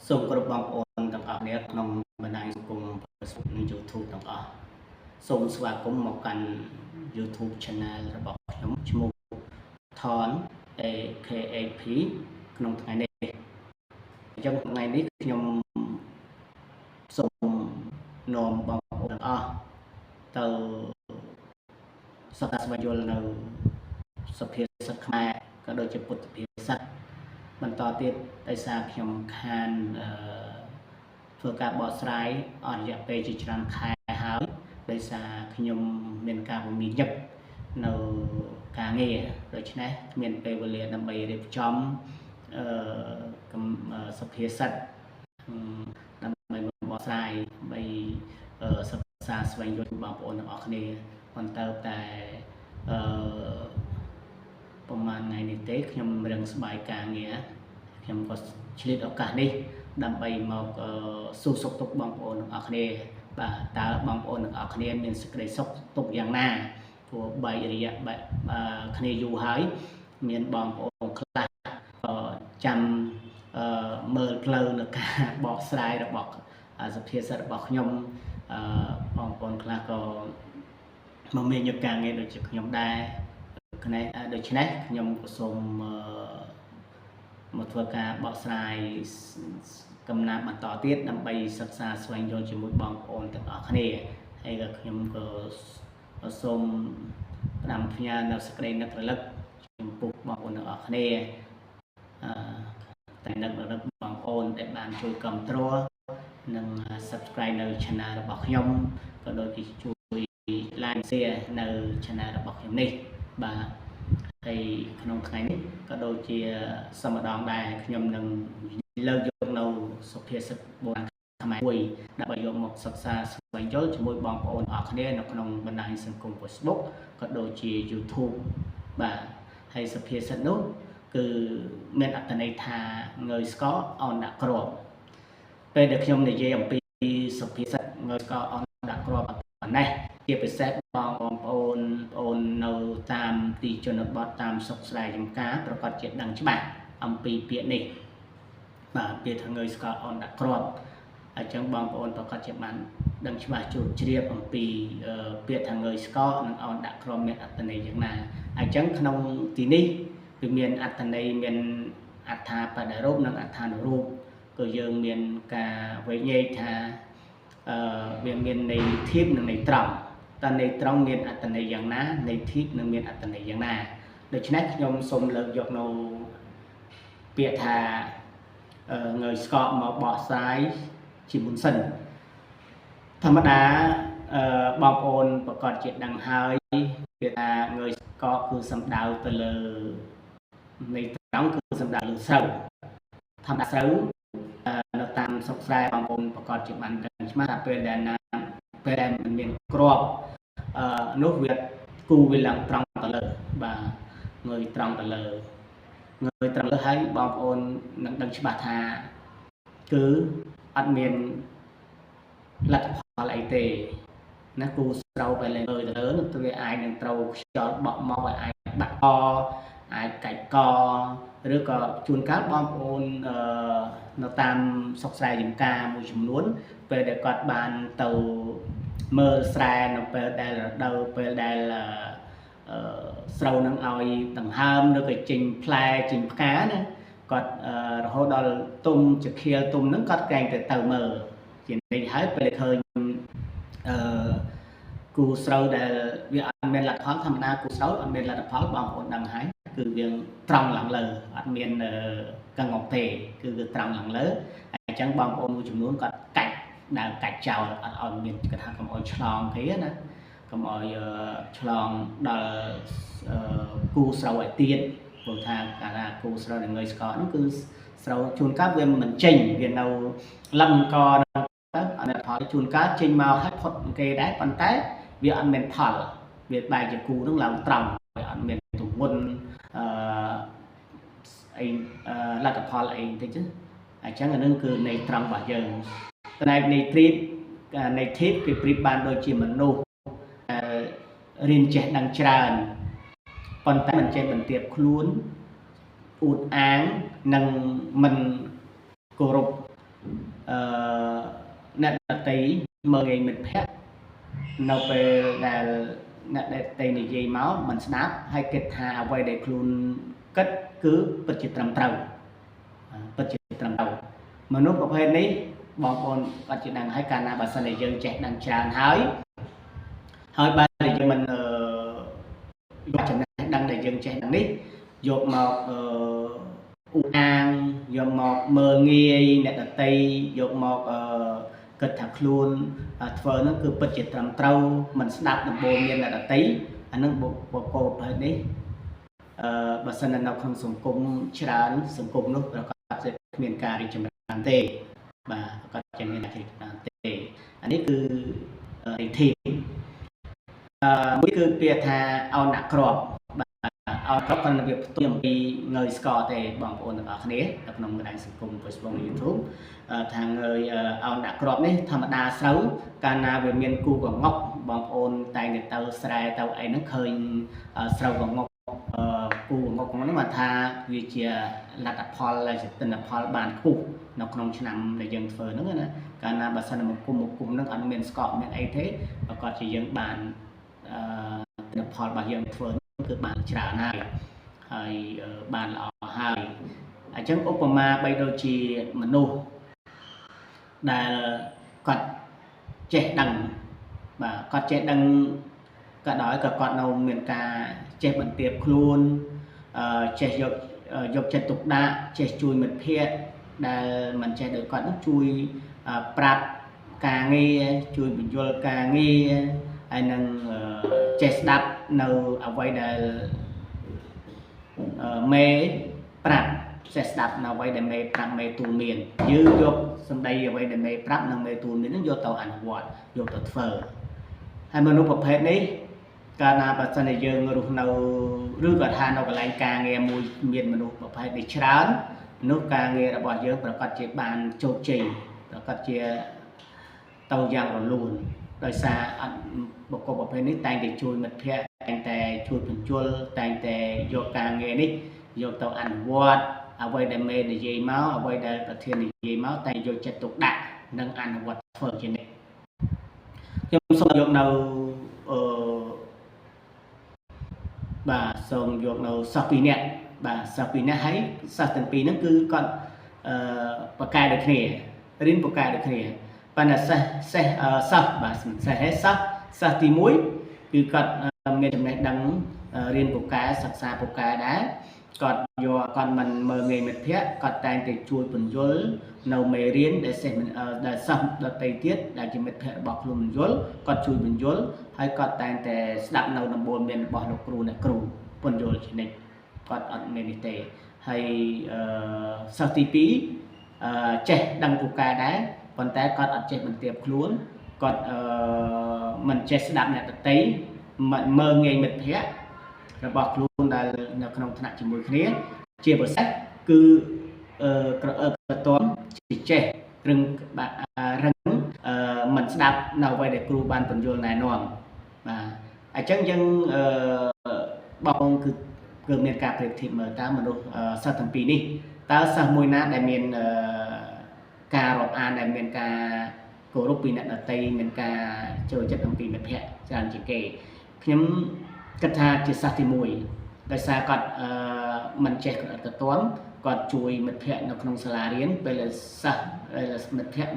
សូមគោរពបងប្អូនទាំងអស់គ្នាក្នុងបណ្ដាញសង្គម Facebook និង YouTube ទាំងអស់សូមស្វាគមន៍មកកាន់ YouTube Channel របស់ខ្ញុំឈ្មោះ Thon AKAP ក្នុងថ្ងៃនេះអញ្ចឹងថ្ងៃនេះខ្ញុំសូមនាំបងប្អូនទាំងអស់ទៅសិក្សាស្វែងយល់នៅសុភាសិតខ្មែរក៏ដូចជាពុទ្ធភាសិតបន្តទៀតដោយសារខ្ញុំខានធ្វើការបកស្រាយអស់រយៈពេលជាច្រើនខែហើយដោយសារខ្ញុំមានការពមៀញឹកនៅការងារដូច្នេះគ្មានពេលវេលាដើម្បីរៀបចំសុភាសិតដើម្បីបកស្រាយដើម្បីសិក្សាស្វែងយល់បងប្អូនទាំងអស់គ្នាប៉ុន្តែប្រហែលថ្ងៃនេះទេខ្ញុំរឹងស្បាយការងារខ្ញុំក៏ឆ្លៀតឱកាសនេះដើម្បីមកសួរសុខទុក្ខបងប្អូនទាំងអស់គ្នាបាទតើបងប្អូនទាំងអស់គ្នាមានសេចក្តីសុខទុក្ខយ៉ាងណាព្រោះបែករយៈគ្នាយូរហើយមានបងប្អូនខ្លះចាំមើលផ្លូវនៅការបកស្រាយរបស់សុភាសិតរបស់ខ្ញុំបងប្អូនខ្លះក៏មកមានយកការងារដូចជាខ្ញុំដែរដូច្នេះខ្ញុំក៏សូមមកធ្វើការបកស្រាយកំណាព្យបន្តទៀតដើម្បីសិក្សាស្វែងយល់ជាមួយបងប្អូនទាំងអស់គ្នាហើយក៏ខ្ញុំក៏សូមផ្ដាំផ្ញើនៅសេចក្តីនឹករលឹកចំពោះបងប្អូនទាំងអស់គ្នាតែនឹករលឹកបងប្អូនដែលបានជួយគាំទ្រនិង Subscribe នៅ Channel របស់ខ្ញុំក៏ដូចជាជួយ Like Share នៅ Channel របស់ខ្ញុំនេះបាទហើយក្នុងថ្ងៃនេះក៏ដូចជាសម្ដងដែរខ្ញុំនឹងលើកយកនៅសុភាសិតបុរាណខ្មែរមួយដើម្បីយកមកសិក្សាស្វែងយល់ជាមួយបងប្អូនអរគ្នានៅក្នុងបណ្ដាញសង្គម Facebook ក៏ដូចជា YouTube បាទហើយសុភាសិតនោះគឺមានអត្ថន័យថាងើយស្កអោនដាក់គ្រាប់ពេលដែលខ្ញុំនិយាយអំពីសុភាសិតងើយស្កអោនដាក់គ្រាប់ប៉ុណ្ណេះជាពិសេសបងប្អូននៅតាមទីជនបទតាមស្រុកស្រែចម្ការប្រកាសជាដឹងច្បាស់អំពីពាក្យនេះបាទពាក្យថាងើយស្កអោនដាក់គ្រាប់អញ្ចឹងបងប្អូនប្រកាសជាបានដឹងច្បាស់ជួបជ្រាបអំពីពាក្យថាងើយស្កនិងអោនដាក់គ្រាប់មានអត្ថន័យយ៉ាងណាអញ្ចឹងក្នុងទីនេះវាមានអត្ថន័យមានអត្ថាបដិរូបនិងអត្ថានុរូបក៏យើងមានការវិនិច្ឆ័យថាវាមានន័យធៀបនិងន័យត្រង់តើន័យត្រង់មានអត្ថន័យយ៉ាងណាន័យធៀបនឹងមានអត្ថន័យយ៉ាងណាដូច្នេះខ្ញុំសូមលើកយកនៅពាក្យថាងើយស្កមកបកស្រាយជាមុនសិនធម្មតាបងប្អូនប្រកាសជាដឹងហើយពាក្យថាងើយស្កគឺសំដៅទៅលើន័យត្រង់គឺសំដៅលើស្រូវធម្មតាស្រូវនៅតាមស្រុកស្រែបងប្អូនប្រកាសជាបានដឹងច្បាស់ថាពេលដែលมันមានគ្រាប់នោះវាគូវាឡើងត្រង់ទៅលើបាទងើយត្រង់ទៅលើហើយបងប្អូននឹងដឹងច្បាស់ថាគឺអត់មានលទ្ធផលអីទេណាគូស្រូវไปលើទៅលើនោះវាអាចនឹងត្រូវខ្យល់បក់មកឲ្យអាចបាក់កអាចកាច់កឬក៏ជួនកាលបងប្អូននៅតាមស្រុកស្រែចម្ការមួយចំនួនពេលដែលគាត់បានទៅមើលស្រែនៅពេលដែលរដូវពេលដែលស្រូវនឹងឲ្យដង្ហើមឬក៏ចេញផ្លែចេញផ្កាណាគាត់រហូតដល់ទុំជាខៀលទុំហ្នឹងគាត់កែងទៅមើលជានិយាយហើយពេលឃើញគូស្រូវដែលវាអត់មានលទ្ធផលធម្មតាគូស្រូវអត់មានលទ្ធផលបងប្អូនដឹងហើយគឺវាត្រង់ឡើងលើអត់មានកង្វក់ទេគឺវាត្រង់ឡើងលើហើយអញ្ចឹងបងប្អូនមួយចំនួនគាត់កាច់ចោលអត់ឲ្យមានគាត់ថាកុំឲ្យឆ្លងគេណាកុំឲ្យឆ្លងដល់គូស្រូវឲ្យទៀតព្រោះថាកាលណាគូស្រូវនឹងងើយស្កហ្នឹងគឺស្រូវជួនកាលវាមិនចេញវានៅលឹងកហ្នឹងទៅអត់ផលជួនកាលចេញមកហើយផុតគេដែរប៉ុន្តែវាអត់មានផលវាបែរជាគូហ្នឹងឡើងត្រង់វាអត់មានទម្ងន់អីលទ្ធផលអីតិចអញ្ចឹងអានឹងគឺនៃត្រង់របស់យើងតែនៃធៀបគេប្រៀបបានដូចជាមនុស្សរៀនចេះដឹងច្រើនប៉ុន្តែមិនចេះបន្ទាបខ្លួនអួតអាងនិងមិនគោរព អ្នកដតីមើលងាយមិត្តភ័ក្តិនៅពេលដែលអ្នកដតីនិយាយមកមិនស្ដាប់ហើយគិតថាអ្វីដែលខ្លួនគិតគឺពិតជាត្រឹមត្រូវពិតជាត្រឹមត្រូវមនុស្សប្រភេទនេះបងប្អូនគាត់ជាដឹងហើយកាលណាបើសិនជាយើងចេះដឹងច្រើនហើយបើយើងមិនយកចំណេះដឹងដែលយើងចេះដឹងនេះយកមកអ៊ូអាងយកមកមើលងាយអ្នកដតីយកមកគិតថាខ្លួនធ្វើហ្នឹងគឺពិតជាត្រឹមត្រូវមិនស្ដាប់ដំបូន្មានអ្នកដតីអានឹងបុគ្គលប្រភេទនេះបើសិននៅក្នុងសង្គមច្រើនសង្គមនោះប្រកាសជាគ្មានការរីកចម្រើនទេបាទប្រកាសជាមានការរីកចម្រើនទេអានេះគឺរីធីមួយគឺពាក្យថាអោនដាក់ក្របអោនក្របគាត់នឹងវាផ្ទុយអំពីងើយស្កទេបងប្អូនទាំងអស់គ្នានៅក្នុងបណ្ដាញសង្គម Facebook និង YouTube ថាងើយអោនដាក់ក្របនេះធម្មតាស្រូវកាលណាវាមានគូកងុកបងប្អូនតែងទៅស្រែទៅអីហ្នឹងឃើញស្រូវកងុកគូកងុកហ្នឹងមកថាវាជាលទ្ធផលជាទិន្នផលបានខ្ពស់នៅក្នុងឆ្នាំដែលយើងធ្វើហ្នឹងណាកាលណាបើសិនមកគុំហ្នឹងអត់មានស្កកមានអីទេប្រកាសជាយើងបានទិន្នផលរបស់យើងធ្វើគឺបានច្រើនហើយបានល្អហើយអញ្ចឹងឧបមាបីដូចជាមនុស្សដែលគាត់ចេះដឹងបាទគាត់ចេះដឹងក៏ដោយក៏គាត់នៅមានការចេះបន្ទាបខ្លួនចេះយកចិត្តទុកដាក់ចេះជួយមិត្តភ័ក្តិដែលមិនចេះដោយគាត់នឹងជួយប្រាប់ការងារជួយបញ្យល់ការងារហើយនឹងចេះស្ដាប់នៅអ្វីដែលមេប្រាប់ចេះស្ដាប់នៅអ្វីដែលមេប្រាប់មេទូលមានយើងយកសម្ដីអ្វីដែលមេប្រាប់និងមេទូលមាននឹងយកទៅអនុវត្តយកទៅធ្វើហើយមនុស្សប្រភេទនេះកាលណាបើសិនជាយើងរស់នៅឬក៏ថានៅកន្លែងការងារមួយមានមនុស្សប្រភេទនេះច្រើនមនុស្សការងាររបស់យើងប្រកាសជាបានជោគជ័យប្រកាសជាទៅយ៉ាងរលូនដោយសារអត់បុគ្គលប្រភេទនេះតែងតែជួយមិត្តភ័ក្តិតែងតែជួយបញ្ជូលតែងតែយកការងារនេះយកទៅអនុវត្តអ្វីដែលមេនិយាយមកអ្វីដែលប្រធាននិយាយមកតែយកចិត្តទុកដាក់និងអនុវត្តធ្វើជានិច្ចខ្ញុំសូមយកនៅបាទសូមយកនៅសិស្ស2នាក់បាទសិស្ស2នាក់ហើយសិស្សទាំងពីរហ្នឹងគឺគាត់បកកែដូចគ្នារៀនបកកែដូចគ្នាប៉ុន្តែសិស្សបាទសិស្សទី1គឺគាត់មានចំណេះដឹងរៀនពូកែសិក្សាពូកែដែរគាត់មិនមើលងាយមិត្តភ័ក្តិគាត់តែងតែជួយបញ្យល់នៅមេរៀនដែលសិស្សដទៃទៀតដែលជាមិត្តភ័ក្តិរបស់ខ្លួនបញ្យល់គាត់ជួយបញ្យល់ហើយគាត់តែងតែស្ដាប់នៅដំបូន្មានរបស់លោកគ្រូអ្នកគ្រូបញ្យល់ជានិច្ចគាត់អត់មាននេះទេហើយសិស្សទី2ចេះដឹងពូកែដែរប៉ុន្តែគាត់អត់ចេះបន្ទាបខ្លួនគាត់មិនចេះស្ដាប់អ្នកដទៃមើលងាយមិត្តភ័ក្តិរបស់ខ្លួនដែលនៅក្នុងថ្នាក់ជាមួយគ្នាជាពិសេសគឺក្រអឺក្រទំចេះរឹងមិនស្ដាប់នៅអ្វីដែលគ្រូបានបញ្យល់ណែនាំបាទអញ្ចឹងយើងបងគឺមានការប្រៀបធៀបមើលតើមនុស្សសិស្សទាំងពីរនេះតើសិស្សមួយណាដែលមានការរាប់អានដែលមានការគោរពពីអ្នកដទៃមានការចូលចិត្តអំពីមិត្តភ័ក្តិច្រើនជាងគេខ្ញុំគិតថាជាសិស្សទី1ដោយសារគាត់មិនចេះក្រអត់ទទួលគាត់ជួយមិត្តភ័ក្តិនៅក្នុងសាលារៀនពេលសិស្សមិត្តភ័ក្តិ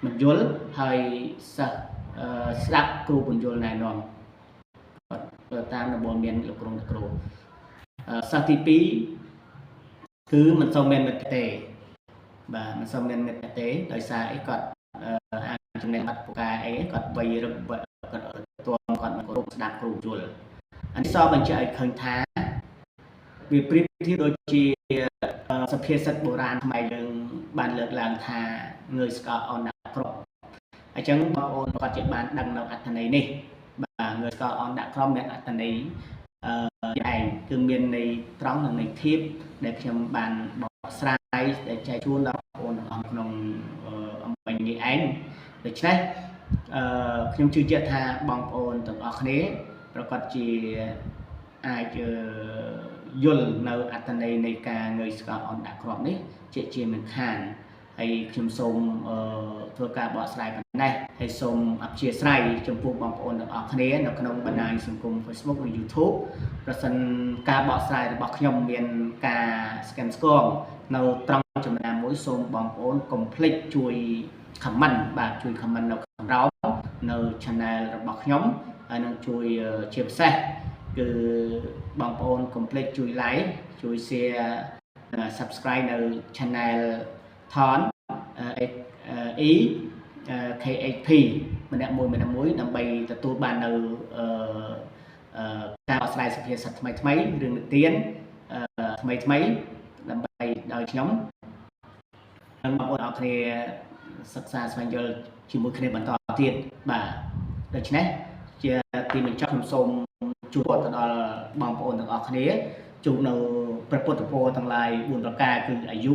មិនយល់ហើយសិស្សស្ដាប់គ្រូបញ្យល់ណែនាំគាត់តាមដំបូន្មានលោកគ្រូសិស្សទី2គឺមិនសូវមានមិត្តទេបាទមិនសូវមានមិត្តទេដោយសារអីគាត់អានចំណេះអត់ពូកែអីគាត់វៃរឹកគាត់ទទួលគាត់មិនគោរពស្ដាប់គ្រូយល់អានេះសបញ្ជាក់ឲ្យឃើញថាវាប្រៀបធៀបដូចជាសុភាសិតបុរាណខ្មែរយើងបានលើកឡើងថាងើយស្កល់អោនដាក់ក្របអញ្ចឹងបងប្អូនគាត់ជាបានដឹងនៅអត្ថន័យនេះបាទងើយស្កល់អោនដាក់ក្របមានអត្ថន័យឯងគឺមានន័យត្រង់និងន័យធៀបដែលខ្ញុំបានបកស្រាយដែលចែកជូនដល់បងប្អូនទាំងអស់ក្នុងអំបញ្ញនេះឯងដូច្នេះខ្ញុំជឿជាក់ថាបងប្អូនទាំងអស់គ្នាប្រកាសជាអាចយល់នៅអត្ថន័យនៃការងើយស្កល់អោនដាក់ក្របនេះជាមិនខាន hay chim sôm thưa ca bỏ sài này hay sôm áp chia sài trong cuộc bằng ôn ở khné nó không bàn này xung cùng Facebook và YouTube rồi sân ca bỏ sài bọc nhom miền ca scan score nào trong chấm làm mỗi sôm bằng ôn complete chui comment và chui comment nào ráo nào channel bọc nhóm nó chui chia sẻ cứ bằng ôn complete chui like chui share subscribe nào channel thon ý KHP mình đã mối nằm bay tôi bàn đầu cao slide sự hiện sạch mấy đường được tiến mấy làm bay đòi nhóm đang bảo ôn thì sắc xa xoay giờ chỉ một cái bản tỏ tiền bà được chứ này chia thì mình cho xôm chủ bộ từ đó bằng ôn được ở thế chủ nàoประทางลายบุญประกาคืออายุ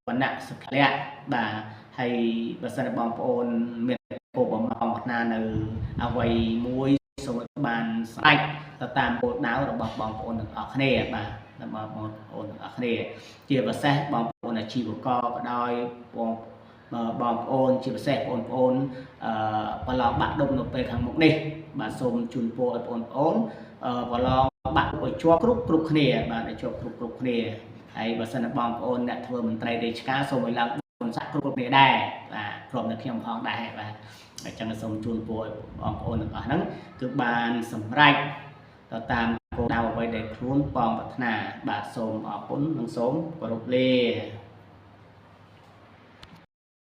วันณะสุขะbà hay bà sẽ bằng ôn miền cổ bằng một nà từ à quay muối xong rồi bàn sạch ta tam bộ đáo rồi bằng ôn được ở khné bà là bằng ôn được ở khné chia và sẽ bằng ôn là chỉ của co đôi bằng ôn chia sẻ ôn và lo bạn đông nộp về hàng mục đi bà xôm chun po ôn và lo bạn ở cho group khné bà để cho group khné hay bà sẽ bằng ôn đã thưa mình trai để cá xong rồi làm sắc group này đài và gồm được trong phong đài và trong là sông chuồn bội bằng ôn được ở nắng cứ bàn sầm rạch tam cô đào quay để luôn bằng vật nà bà sôm ở bốn nâng sốm của lê